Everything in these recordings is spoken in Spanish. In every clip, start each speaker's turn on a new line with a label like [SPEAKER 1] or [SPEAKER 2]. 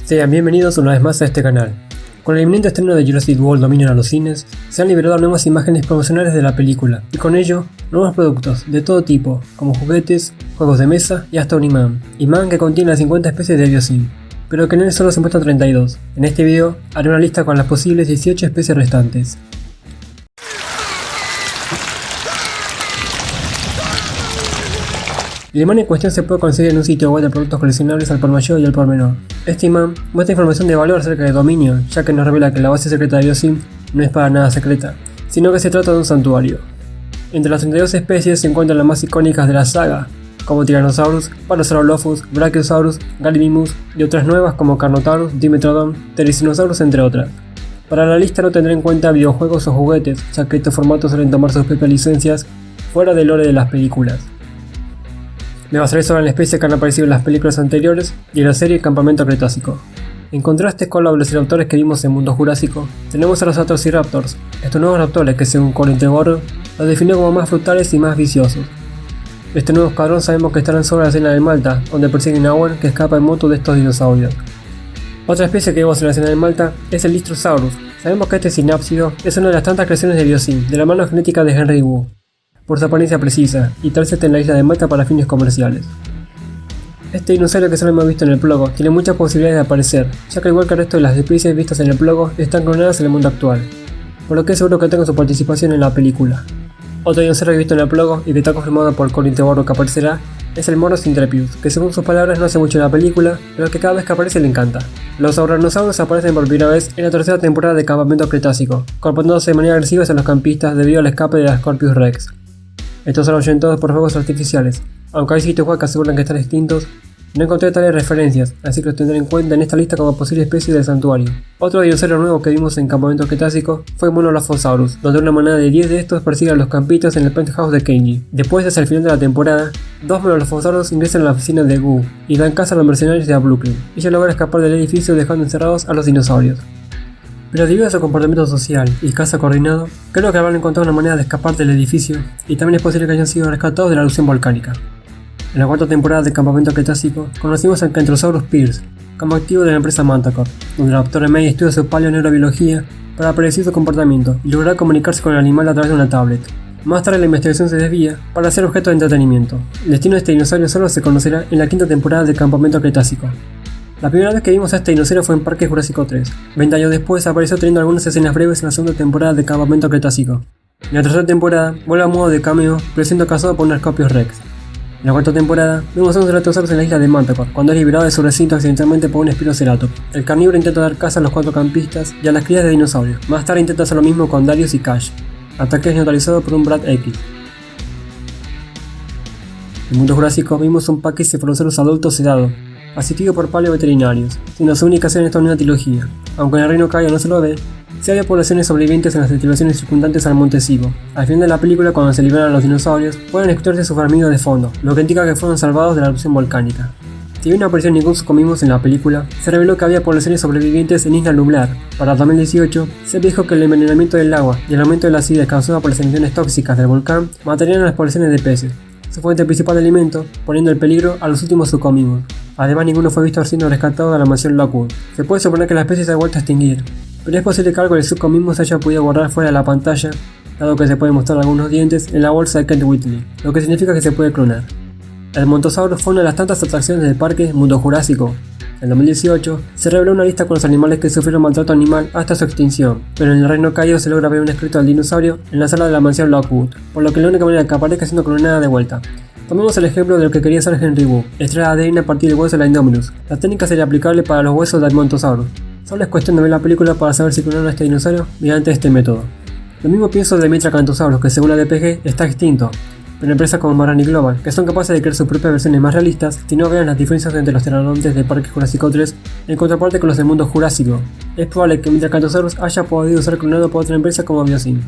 [SPEAKER 1] Sean bienvenidos una vez más a este canal. Con el inminente estreno de Jurassic World Dominion a los cines, se han liberado nuevas imágenes promocionales de la película, y con ello, nuevos productos de todo tipo, como juguetes, juegos de mesa y hasta un imán que contiene las 50 especies de Biosyn, pero que en él solo se muestran 32. En este video, haré una lista con las posibles 18 especies restantes. El imán en cuestión se puede conseguir en un sitio web de productos coleccionables al por mayor y al por menor. Este imán muestra información de valor acerca de Dominion, ya que nos revela que la base secreta de Biosyn no es para nada secreta, sino que se trata de un santuario. Entre las 32 especies se encuentran las más icónicas de la saga, como Tyrannosaurus, Parasaurolophus, Brachiosaurus, Gallimimus y otras nuevas como Carnotaurus, Dimetrodon, Therizinosaurus entre otras. Para la lista no tendré en cuenta videojuegos o juguetes, ya que estos formatos suelen tomar sus propias licencias fuera del lore de las películas. Me basaré sobre la especie que han aparecido en las películas anteriores y en la serie Campamento Cretácico. En contraste con los velociraptores que vimos en Mundo Jurásico, tenemos a los Atrociraptors, estos nuevos raptores que según Colin Trevorrow los definió como más frutales y más viciosos. Este nuevo escuadrón sabemos que estarán sobre la escena de Malta, donde persiguen a Owen que escapa en moto de estos dinosaurios. Otra especie que vemos en la escena de Malta es el Lystrosaurus. Sabemos que este sinápsido es una de las tantas creaciones de Biosyn, de la mano genética de Henry Wu, por su apariencia precisa, y tal vez esté en la isla de Malta para fines comerciales. Este dinosaurio que solo hemos visto en el prólogo tiene muchas posibilidades de aparecer, ya que al igual que el resto de las especies vistas en el prólogo están clonadas en el mundo actual, por lo que es seguro que tenga su participación en la película. Otro dinosaurio visto en el prólogo y que está confirmado por Colin Trevorrow que aparecerá es el Moros Intrepius, que según sus palabras no hace mucho en la película, pero que cada vez que aparece le encanta. Los Auranosaurus aparecen por primera vez en la tercera temporada de Campamento Cretácico, comportándose de manera agresiva hacia los campistas debido al escape de la Scorpius Rex. Estos son ahuyentados por fuegos artificiales, aunque hay sitios web que aseguran que están extintos. No encontré tales referencias, así que los tendré en cuenta en esta lista como posible especie del santuario. Otro dinosaurio nuevo que vimos en Campamento Cretácico fue Monolophosaurus, donde una manada de 10 de estos persigue a los campistas en el penthouse de Kenji. Después, hacia el final de la temporada, dos Monolophosaurus ingresan a la oficina de Gu y dan caza a los mercenarios de Brooklyn. Ella logra escapar del edificio dejando encerrados a los dinosaurios. Pero debido a su comportamiento social y caza coordinado, creo que habrán encontrado una manera de escapar del edificio y también es posible que hayan sido rescatados de la erupción volcánica. En la cuarta temporada de Campamento Cretácico conocimos al Kentrosaurus Pierce, como activo de la empresa Mantacorp, donde el Dr. May estudia su paleoneurobiología para predecir su comportamiento y lograr comunicarse con el animal a través de una tablet. Más tarde la investigación se desvía para ser objeto de entretenimiento. El destino de este dinosaurio solo se conocerá en la quinta temporada de Campamento Cretácico. La primera vez que vimos a este dinosaurio fue en Parque Jurásico 3. 20 años después apareció teniendo algunas escenas breves en la segunda temporada de Campamento Cretácico. En la tercera temporada vuelve a modo de cameo, pero siendo cazado por un Scorpius Rex. En la cuarta temporada vemos a un Ceratosaurus en la isla de Mantacorp, cuando es liberado de su recinto accidentalmente por un Spinoceratops. El carnívoro intenta dar caza a los 4 campistas y a las crías de dinosaurios. Más tarde intenta hacer lo mismo con Darius y Cash, hasta que es neutralizado por un Brad X. En Mundo Jurásico vimos un Pachycephalosaurus adulto sedado, asistido por paleoveterinarios, siendo su única serie en esta unidad trilogía. Aunque en el Reino Caio no se lo ve, sí había poblaciones sobrevivientes en las estribaciones circundantes al Monte Sibo. Al final de la película, cuando se liberan a los dinosaurios, pueden escucharse sus farmidos de fondo, lo que indica que fueron salvados de la erupción volcánica. Si bien no apareció ningún Sucomimos en la película, se reveló que había poblaciones sobrevivientes en Isla Nublar. Para 2018, se dijo que el envenenamiento del agua y el aumento de la acidez causado por las emisiones tóxicas del volcán matarían a las poblaciones de peces, su fuente principal de alimento, poniendo en peligro a los últimos Sucomimos. Además, ninguno fue visto siendo rescatado de la mansión Lockwood. Se puede suponer que la especie se ha vuelto a extinguir, pero es posible que algo del Sucomimos se haya podido guardar fuera de la pantalla, dado que se puede mostrar algunos dientes en la bolsa de Kent Whitley, lo que significa que se puede clonar. El Montosaurus fue una de las tantas atracciones del parque Mundo Jurásico. En 2018 se reveló una lista con los animales que sufrieron maltrato animal hasta su extinción, pero en el Reino Caio se logra ver un esqueleto del dinosaurio en la sala de la mansión Lockwood, por lo que la única manera que aparezca siendo clonada de vuelta. Tomemos el ejemplo de lo que quería hacer Henry Wu, extraer ADN a partir del hueso de la Indominus. La técnica sería aplicable para los huesos del Montosaurus. Solo es cuestión de ver la película para saber si clonaron a este dinosaurio mediante este método. Lo mismo pienso de Micracanthosaurus, que según la DPG está extinto, pero empresas como Marani Global, que son capaces de crear sus propias versiones más realistas, si no vean las diferencias entre los pteranodontes de Parque Jurásico 3 en contraparte con los del Mundo Jurásico. Es probable que Micracanthosaurus haya podido ser clonado por otra empresa como Biosyn.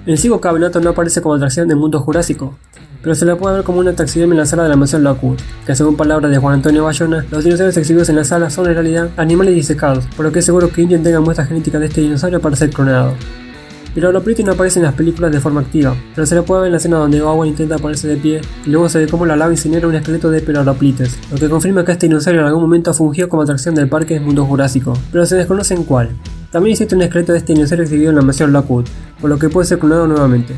[SPEAKER 1] El Cibo Cabenato no aparece como atracción del Mundo Jurásico, pero se le puede ver como una taxidermia en la sala de la mansión Lockwood, que según palabras de Juan Antonio Bayona, los dinosaurios exhibidos en la sala son en realidad animales disecados, por lo que es seguro que Indian tenga muestras genéticas de este dinosaurio para ser clonado. Pilodoplites no aparece en las películas de forma activa, pero se le puede ver en la escena donde Owen intenta ponerse de pie y luego se ve cómo la lava incinera un esqueleto de Pilodoplites, lo que confirma que este dinosaurio en algún momento fungió como atracción del parque Mundo Jurásico, pero se desconoce en cuál. También existe un esqueleto de este dinosaurio exhibido en la mansión Lockwood, por lo que puede ser clonado nuevamente.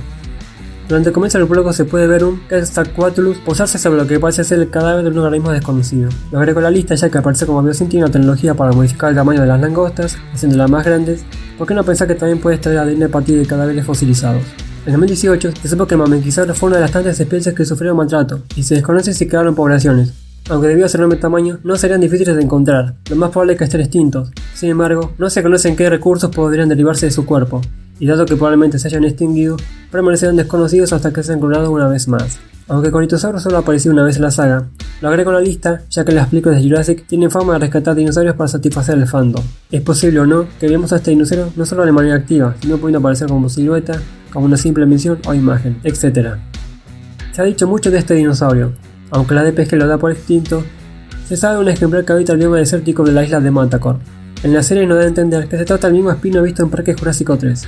[SPEAKER 1] Durante el comienzo del prólogo se puede ver un Quetzalcoatlus posarse sobre lo que parece ser el cadáver de un organismo desconocido. Lo agrego a la lista ya que aparece como Biosyn tiene una tecnología para modificar el tamaño de las langostas, haciéndolas más grandes. ¿Por qué no pensar que también puede extraer ADN a partir de cadáveres fosilizados? En 2018 se supo que el Mamenquisaurus fue una de las tantas especies que sufrieron maltrato, y se desconoce si quedaron poblaciones. Aunque debido a su enorme tamaño, no serían difíciles de encontrar, lo más probable es que estén extintos. Sin embargo, no se conocen qué recursos podrían derivarse de su cuerpo, y dado que probablemente se hayan extinguido, permanecerán desconocidos hasta que sean clonados una vez más. Aunque Corythosaurus solo ha aparecido una vez en la saga, lo agrego a la lista ya que las películas de Jurassic tienen fama de rescatar dinosaurios para satisfacer el fandom. Es posible o no que veamos a este dinosaurio no solo de manera activa, sino pudiendo aparecer como silueta, como una simple mención o imagen, etc. Se ha dicho mucho de este dinosaurio, aunque la DPG lo da por extinto. Se sabe de un ejemplar que habita el bioma desértico de la isla de Manticore. En la serie nos da a entender que se trata del mismo espino visto en Parque Jurásico 3.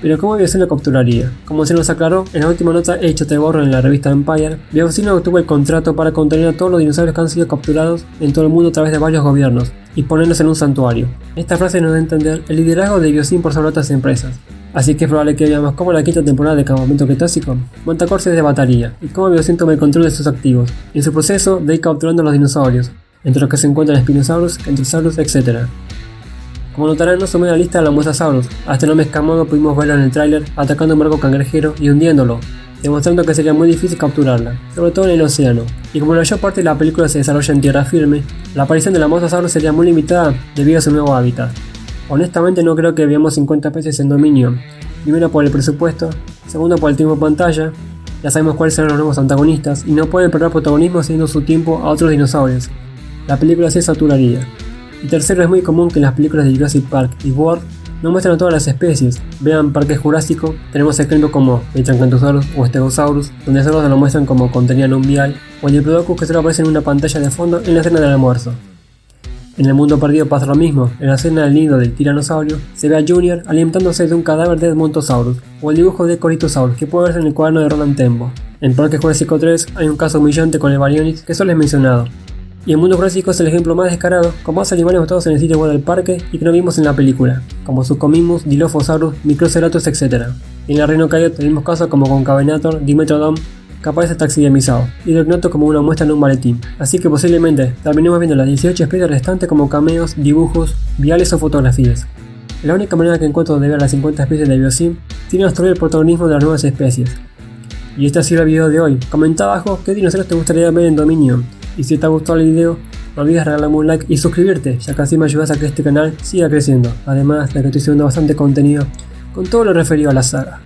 [SPEAKER 1] Pero ¿cómo Biosyn lo capturaría? Como se nos aclaró en la última nota hecha de borro en la revista Empire, Biosyn obtuvo el contrato para contener a todos los dinosaurios que han sido capturados en todo el mundo a través de varios gobiernos y ponerlos en un santuario. Esta frase nos da a entender el liderazgo de Biosyn por sobre otras empresas. Así que es probable que veamos cómo la quinta temporada de Campamento Cretácico, Manticore se desbataría y cómo Biosyn toma el control de sus activos, y en su proceso de ir capturando a los dinosaurios, entre los que se encuentran Spinosaurus, Enterosaurus, etc. Como notarán, no sumé a la lista a la Mosasaurus. A este enorme escamoso pudimos verlo en el tráiler atacando un barco cangrejero y hundiéndolo, demostrando que sería muy difícil capturarla, sobre todo en el océano. Y como la mayor parte de la película se desarrolla en tierra firme, la aparición de la Mosasaurus sería muy limitada debido a su nuevo hábitat. Honestamente no creo que veamos 50 especies en Dominion, primero por el presupuesto, segundo por el tiempo de pantalla, ya sabemos cuáles serán los nuevos antagonistas y no pueden perder protagonismo cediendo su tiempo a otros dinosaurios. La película se saturaría. Y tercero, es muy común que en las películas de Jurassic Park y World no muestran a todas las especies. Vean Parque Jurásico, tenemos ejemplos como el Trancantosaurus o Stegosaurus, donde solo se lo muestran como contenido lumbial, o el Diplodocus que solo aparece en una pantalla de fondo en la escena del almuerzo. En el mundo perdido pasa lo mismo. En la escena del nido del tiranosaurio se ve a Junior alimentándose de un cadáver de Edmontosaurus, o el dibujo de Corythosaurus que puede verse en el cuaderno de Roland Tembo. En Parque Jurásico 3 hay un caso humillante con el Baryonyx que solo es mencionado. Y el mundo jurásico es el ejemplo más descarado, con más animales botados en el sitio web del parque y que no vimos en la película, como Suchomimus, Dilophosaurus, Microceratops, etc. Y en la Reino Coyote tenemos casos como Concavenator, Dimetrodon, que aparece taxidermizado, y Drognato como una muestra en un maletín. Así que posiblemente terminemos viendo las 18 especies restantes como cameos, dibujos, viales o fotografías. La única manera que encuentro de ver las 50 especies de Biosyn tiene que destruir el protagonismo de las nuevas especies. Y este ha sido el video de hoy. Comenta abajo qué dinosaurios te gustaría ver en Dominion. Y si te ha gustado el video, no olvides regalarme un like y suscribirte, ya que así me ayudas a que este canal siga creciendo, además de que estoy subiendo bastante contenido con todo lo referido a la saga.